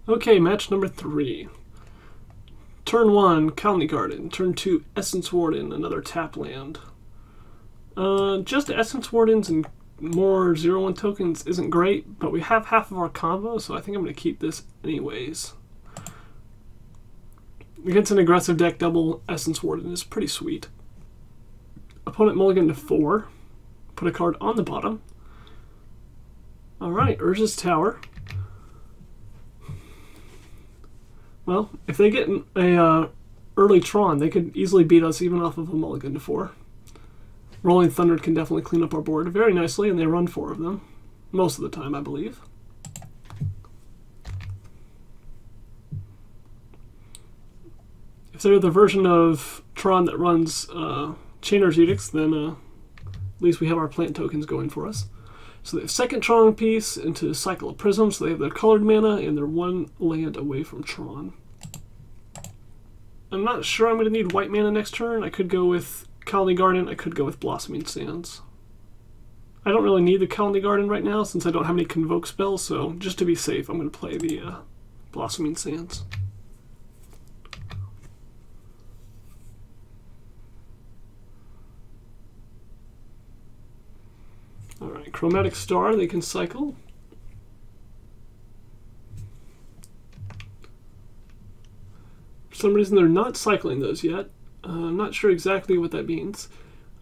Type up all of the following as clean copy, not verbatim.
Okay, match number 3. Turn 1, Colony Garden. Turn 2, Essence Warden, another tap land. Just Essence Wardens and more 0/1 tokens isn't great, but we have half of our combo, so I think I'm going to keep this anyways. Against an aggressive deck, double Essence Warden is pretty sweet. Opponent mulligan to 4. Put a card on the bottom. Alright, Urza's Tower. Well, if they get a early Tron, they could easily beat us even off of a mulligan to 4. Rolling Thunder can definitely clean up our board very nicely, and they run 4 of them. Most of the time, I believe. If they're the version of Tron that runs Chainer's Edicts, then at least we have our plant tokens going for us. So they have second Tron piece into Cycle of Prism, so they have their colored mana, and they're 1 land away from Tron. I'm not sure I'm going to need white mana next turn. I could go with Colony Garden, I could go with Blossoming Sands. I don't really need the Colony Garden right now since I don't have any Convoke spells, so just to be safe, I'm going to play the Blossoming Sands. Alright, Chromatic Star, they can cycle. For some reason they're not cycling those yet. I'm not sure exactly what that means.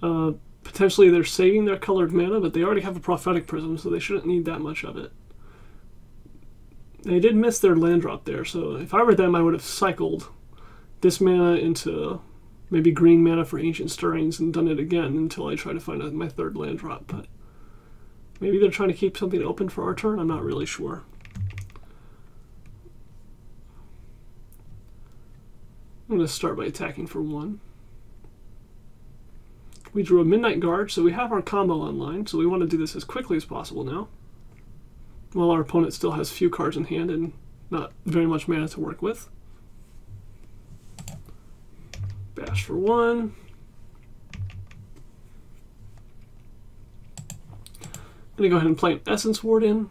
Potentially they're saving their colored mana, but they already have a Prophetic Prism, so they shouldn't need that much of it. They did miss their land drop there, so if I were them, I would have cycled this mana into maybe green mana for Ancient Stirrings and done it again until I try to find my 3rd land drop, but maybe they're trying to keep something open for our turn, I'm not really sure. I'm going to start by attacking for 1. We drew a Midnight Guard, so we have our combo online, so we want to do this as quickly as possible now. While our opponent still has few cards in hand and not very much mana to work with. Bash for 1. I'm going to go ahead and play an Essence Warden.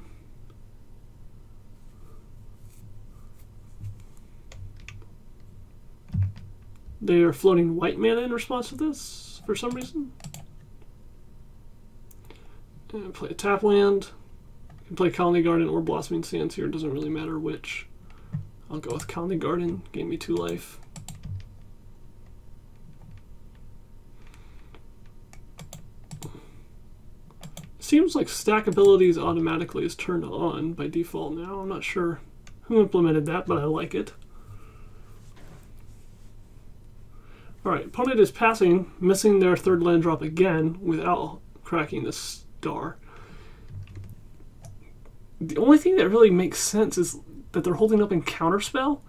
They are floating white mana in response to this, for some reason. And play a tap land. You can play Colony Garden or Blossoming Sands here, it doesn't really matter which. I'll go with Colony Garden, gain me 2 life. Seems like stack abilities automatically is turned on by default now. I'm not sure who implemented that, but I like it. Alright, opponent is passing, missing their 3rd land drop again without cracking the star. The only thing that really makes sense is that they're holding up in Counterspell.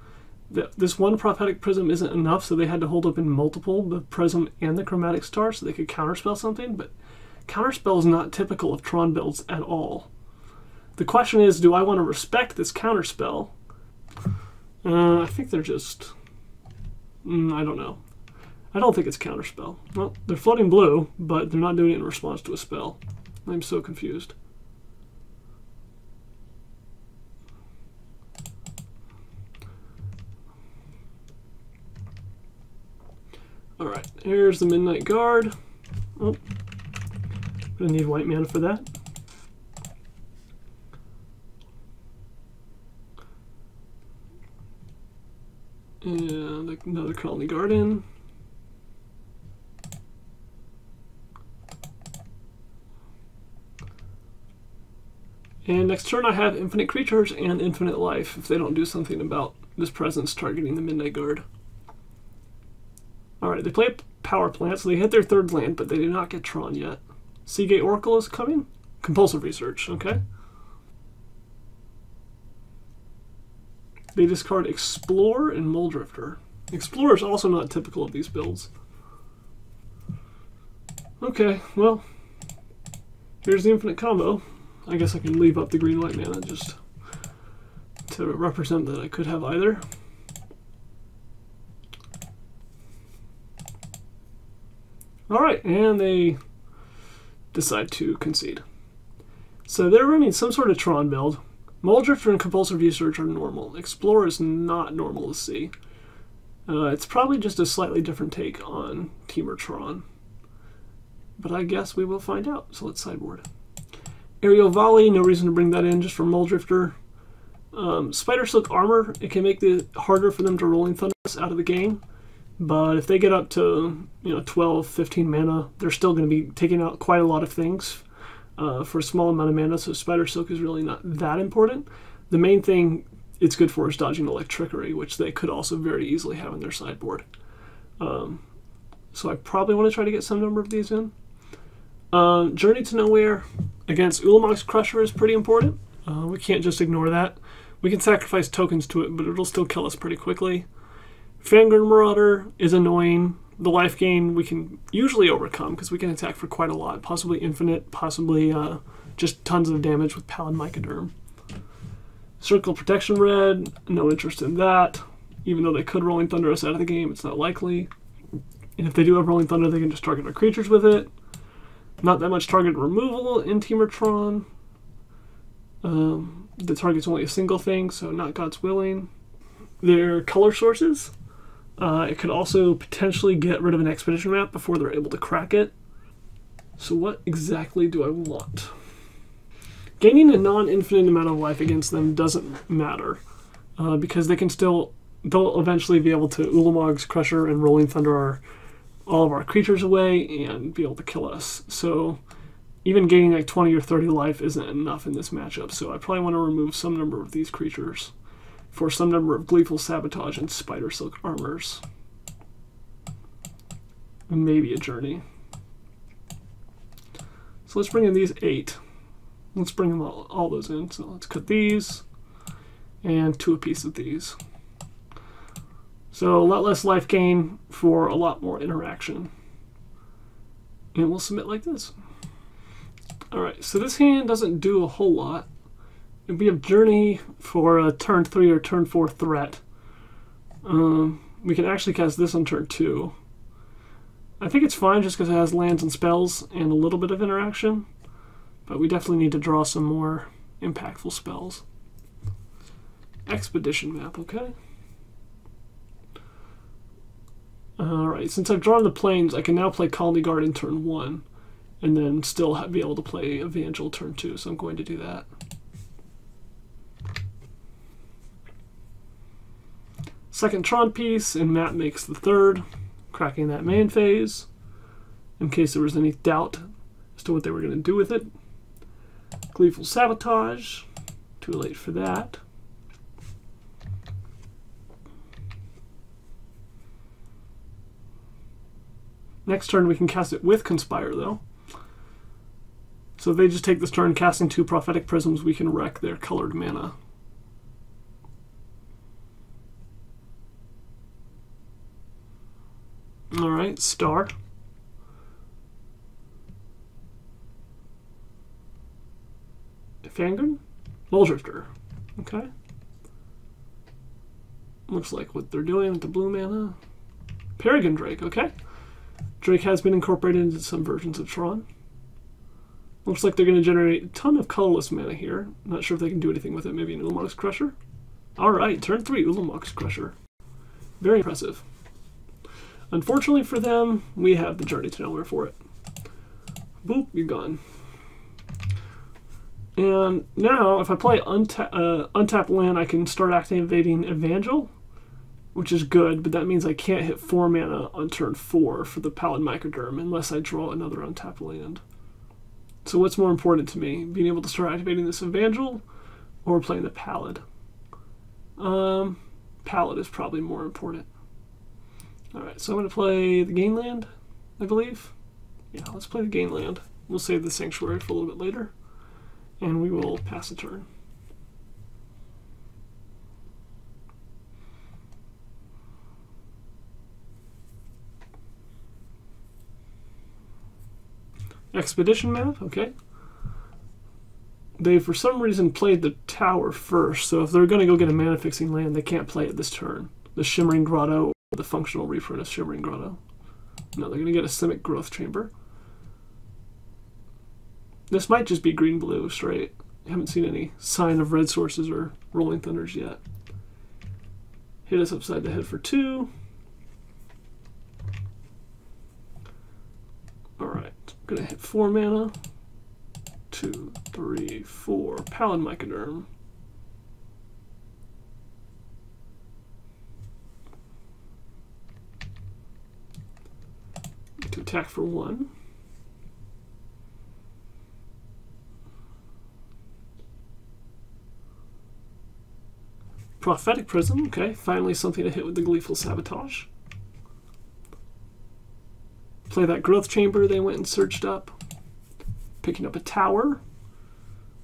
This 1 Prophetic Prism isn't enough, so they had to hold up in multiple, the Prism and the Chromatic Star, so they could Counterspell something, but Counterspell is not typical of Tron builds at all. The question is, do I want to respect this Counterspell? I think they're just... I don't know. I don't think it's Counterspell. Well, they're floating blue, but they're not doing it in response to a spell. I'm so confused. Alright, here's the Midnight Guard. Oh, gonna need white mana for that. And another Colony Garden. And next turn I have Infinite Creatures and Infinite Life if they don't do something about this presence targeting the Midnight Guard. Alright, they play a Power Plant, so they hit their 3rd land, but they do not get Tron yet. Seagate Oracle is coming? Compulsive Research, okay. They discard Explore and Muldrifter. Explorer is also not typical of these builds. Okay, well, here's the infinite combo. I guess I can leave up the green-white mana just to represent that I could have either. Alright, and they decide to concede. So they're running some sort of Tron build. Muldrifter and Compulsive Research are normal. Explorer is not normal to see. It's probably just a slightly different take on Temur Tron. But I guess we will find out, so let's sideboard. Aerial Volley, no reason to bring that in, just for Muldrifter. Spider Silk Armor, it can make it harder for them to Rolling Thunder us out of the game. But if they get up to 12, 15 mana, they're still going to be taking out quite a lot of things for a small amount of mana, so Spider Silk is really not that important. The main thing it's good for is dodging Electrickery, which they could also very easily have in their sideboard. So I probably want to try to get some number of these in. Journey to Nowhere against Ulamog's Crusher is pretty important. We can't just ignore that. We can sacrifice tokens to it, but it'll still kill us pretty quickly. Fangren Marauder is annoying. The life gain we can usually overcome because we can attack for quite a lot, possibly infinite, possibly just tons of damage with Pallid Mycoderm. Circle Protection Red, no interest in that. Even though they could Rolling Thunder us out of the game, it's not likely. And if they do have Rolling Thunder, they can just target our creatures with it. Not that much target removal in Temur Tron. The target's only a single thing, so not God's Willing. Their color sources. It could also potentially get rid of an expedition map before they're able to crack it. So what exactly do I want? Gaining a non-infinite amount of life against them doesn't matter, because they'll eventually be able to Ulamog's Crusher and Rolling Thunder all of our creatures away and be able to kill us. So even gaining like 20 or 30 life isn't enough in this matchup, so I probably want to remove some number of these creatures for some number of Gleeful Sabotage and Spider Silk Armors. And maybe a Journey. So let's bring in these 8. Let's bring them all those in. So let's cut these and 2 apiece of these. So a lot less life gain for a lot more interaction. And we'll submit like this. Alright, so this hand doesn't do a whole lot. We have Journey for a turn 3 or turn 4 threat. We can actually cast this on turn 2. I think it's fine just because it has lands and spells and a little bit of interaction. But we definitely need to draw some more impactful spells. Expedition map, okay. Alright, since I've drawn the planes, I can now play Colony Guard in turn 1. And then still be able to play Evangel turn 2, so I'm going to do that. Second Tron piece, and Matt makes the third, cracking that main phase, in case there was any doubt as to what they were going to do with it. Gleeful Sabotage, too late for that. Next turn we can cast it with Conspire though. So if they just take this turn casting 2 Prophetic Prisms, we can wreck their colored mana. Alright, Star. Fangren? Muldrifter. Okay. Looks like what they're doing with the blue mana. Peregrine Drake, okay. Drake has been incorporated into some versions of Tron. Looks like they're going to generate a ton of colorless mana here. Not sure if they can do anything with it. Maybe an Ulamog's Crusher? Alright, turn 3, Ulamog's Crusher. Very impressive. Unfortunately for them, we have the Journey to Nowhere for it. Boop, you're gone. And now, if I play untapped land, I can start activating Evangel, which is good, but that means I can't hit 4 mana on turn 4 for the Pallid Mycoderm unless I draw another untapped land. So what's more important to me? Being able to start activating this Evangel or playing the Pallid? Pallid is probably more important. Alright, so I'm going to play the Gain Land, I believe. Yeah, let's play the Gain Land. We'll save the Sanctuary for a little bit later. And we will pass a turn. Expedition map, okay. They, for some reason, played the tower first, so if they're going to go get a mana-fixing land, they can't play it this turn. The Shimmering Grotto, or the functional reprint of Shimmering Grotto. No, they're going to get a Simic Growth Chamber. This might just be green-blue straight. Haven't seen any sign of red sources or rolling thunders yet. Hit us upside the head for 2. Alright, I'm gonna hit 4 mana. 2, 3, 4. Pallid Mycoderm. To attack for 1. Prophetic Prism, okay, finally something to hit with the Gleeful Sabotage. Play that Growth Chamber they went and searched up. Picking up a tower,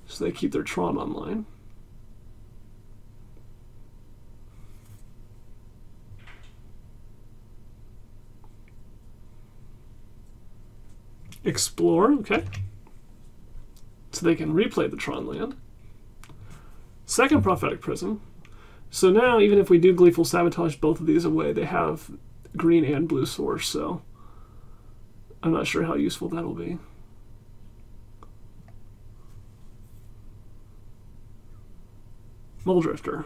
so they keep their Tron online. Explore, okay. So they can replay the Tron land. Second Prophetic Prism. So now, even if we do Gleeful Sabotage both of these away, they have green and blue source, so I'm not sure how useful that'll be. Muldrifter.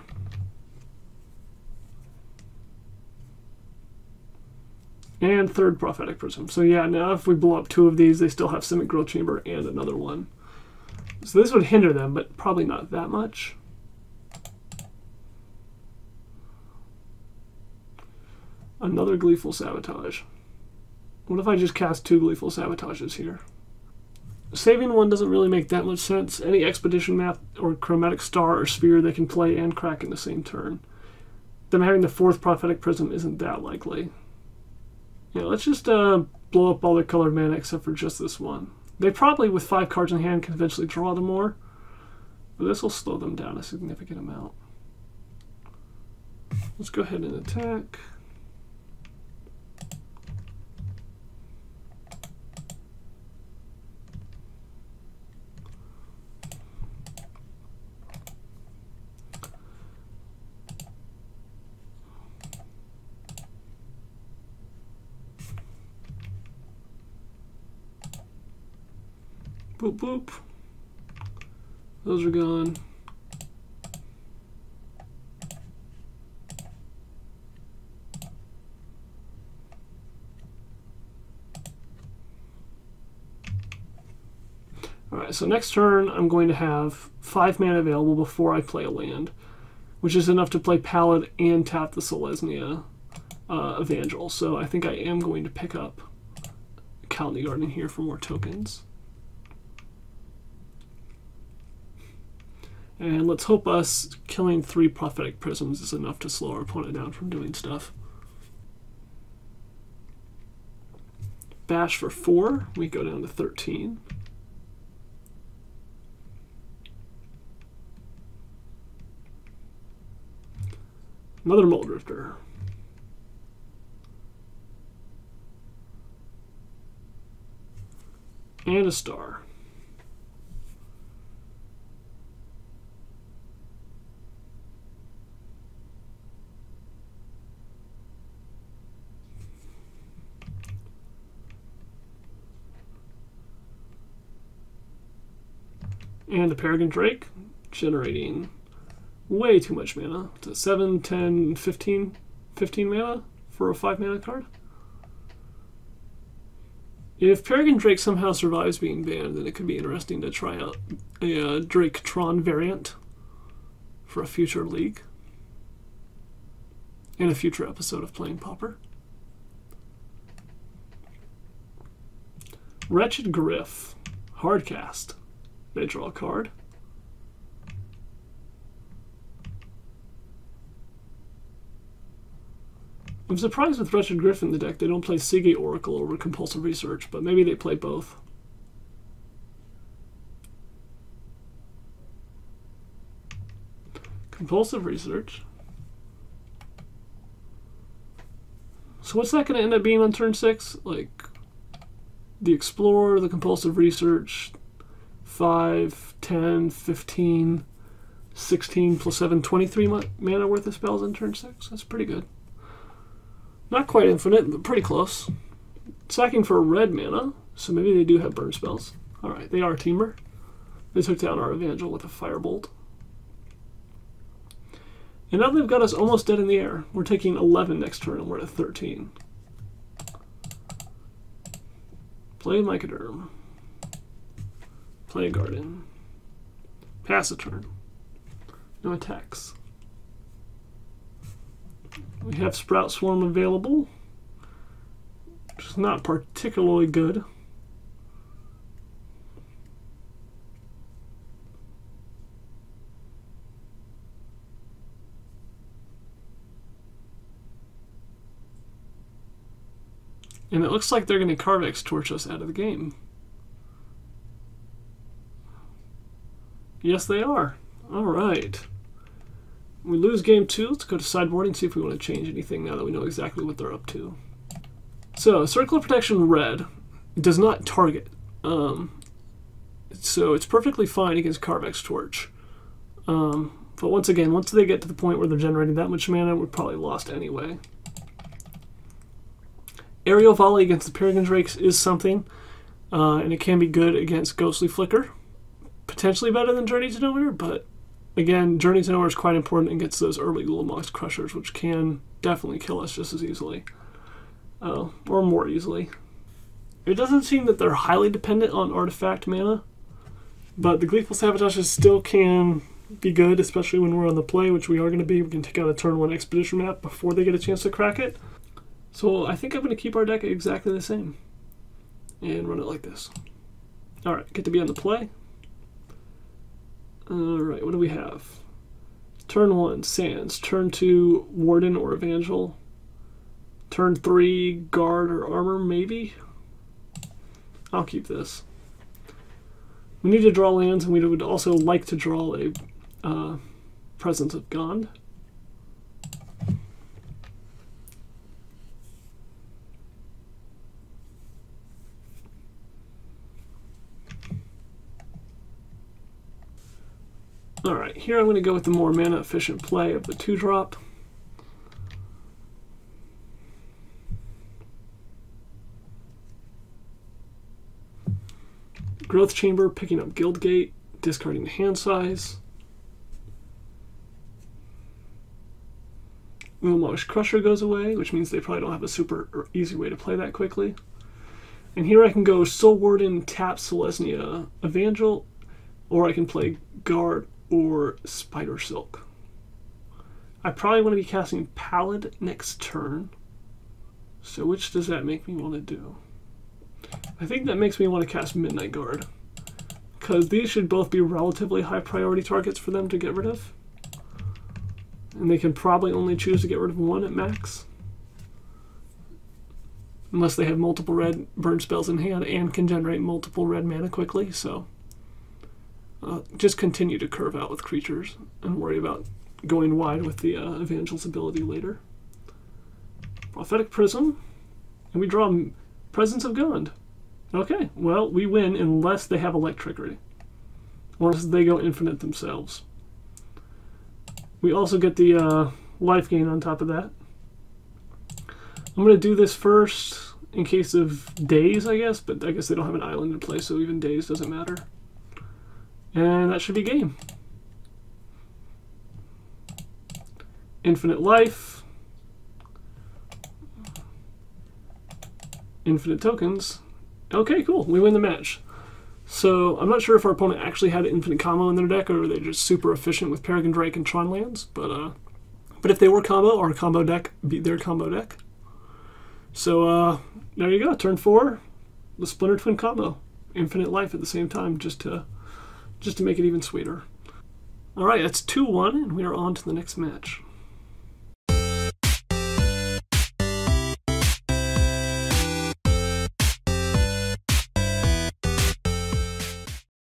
And third Prophetic Prism. So yeah, now if we blow up 2 of these, they still have Simic Growth Chamber and another one. So this would hinder them, but probably not that much. Another Gleeful Sabotage. What if I just cast 2 Gleeful Sabotages here? Saving 1 doesn't really make that much sense. Any Expedition Map or Chromatic Star or Sphere they can play and crack in the same turn. Them having the 4th Prophetic Prism isn't that likely. Yeah, let's just blow up all their colored mana except for just this one. They probably, with 5 cards in hand, can eventually draw them more, but this will slow them down a significant amount. Let's go ahead and attack. Boop, boop. Those are gone. Alright, so next turn I'm going to have 5 mana available before I play a land, which is enough to play Pallid and tap the Selesnya Evangel. So I think I am going to pick up Colony Garden here for more tokens. And let's hope us killing 3 Prophetic Prisms is enough to slow our opponent down from doing stuff. Bash for 4, we go down to 13. Another Muldrifter. And a star. And a Peregrine Drake, generating way too much mana. It's 7, 10, 15 mana for a 5 mana card. If Peregrine Drake somehow survives being banned, then it could be interesting to try out a Drake Tron variant for a future league. In a future episode of Playing Pauper. Wretched Griff, hardcast. They draw a card. I'm surprised with Wretched Griff in the deck they don't play Seagate Oracle over Compulsive Research, but maybe they play both. Compulsive Research. So what's that going to end up being on turn 6? Like the Explorer, the Compulsive Research, 5, 10, 15, 16 plus 7, 23 mana worth of spells in turn 6. That's pretty good. Not quite infinite, but pretty close. Sacking for red mana, so maybe they do have burn spells. Alright, they are Temur. They took down our Evangel with a Firebolt. And now they've got us almost dead in the air. We're taking 11 next turn and we're at 13. Play Mycoderm. Play Garden. Pass a turn. No attacks. We have Sprout Swarm available, which is not particularly good. And it looks like they're going to Carvex Torch us out of the game. Yes, they are. Alright. We lose game 2. Let's go to sideboarding and see if we want to change anything now that we know exactly what they're up to. So, Circle of Protection Red does not target. So it's perfectly fine against Carvex Torch. But once again, once they get to the point where they're generating that much mana, we're probably lost anyway. Aerial Volley against the Peregrine Drakes is something, and it can be good against Ghostly Flicker. Potentially better than Journey to Nowhere, but again, Journey to Nowhere is quite important against those early Ulamog Crushers, which can definitely kill us just as easily. Or more easily. It doesn't seem that they're highly dependent on artifact mana, but the Gleeful Sabotages still can be good, especially when we're on the play, which we are going to be. We can take out a turn 1 Expedition map before they get a chance to crack it. So I think I'm going to keep our deck exactly the same and run it like this. Alright, get to be on the play. Alright, what do we have? Turn 1, Sands. Turn 2, Warden or Evangel. Turn 3, Guard or Armor, maybe? I'll keep this. We need to draw lands, and we would also like to draw a Presence of Gond. Alright, here I'm going to go with the more mana efficient play of the 2-drop. Growth Chamber, picking up Guildgate, discarding the hand size. Ulamog's Crusher goes away, which means they probably don't have a super easy way to play that quickly. And here I can go Soul Warden, tap Selesnya, Evangel, or I can play Guard or Spider Silk. I probably want to be casting Pallid next turn. So which does that make me want to do? I think that makes me want to cast Midnight Guard, because these should both be relatively high priority targets for them to get rid of. And they can probably only choose to get rid of 1 at max. Unless they have multiple red burn spells in hand and can generate multiple red mana quickly, so just continue to curve out with creatures and worry about going wide with the Evangel's ability later. Prophetic Prism, and we draw Presence of Gond. Okay, well, we win unless they have Electricity, or unless they go infinite themselves. We also get the life gain on top of that. I'm going to do this first in case of Daze, I guess, but I guess they don't have an island in play, so even Daze doesn't matter. And that should be game. Infinite life. Infinite tokens. Okay, cool. We win the match. So I'm not sure if our opponent actually had an infinite combo in their deck, or they're just super efficient with Peregrine Drake and Tron lands. But if they were combo, our combo deck beat their combo deck. So there you go. Turn 4, the Splinter Twin combo. Infinite life at the same time, just to make it even sweeter. All right, that's 2-1, and we are on to the next match.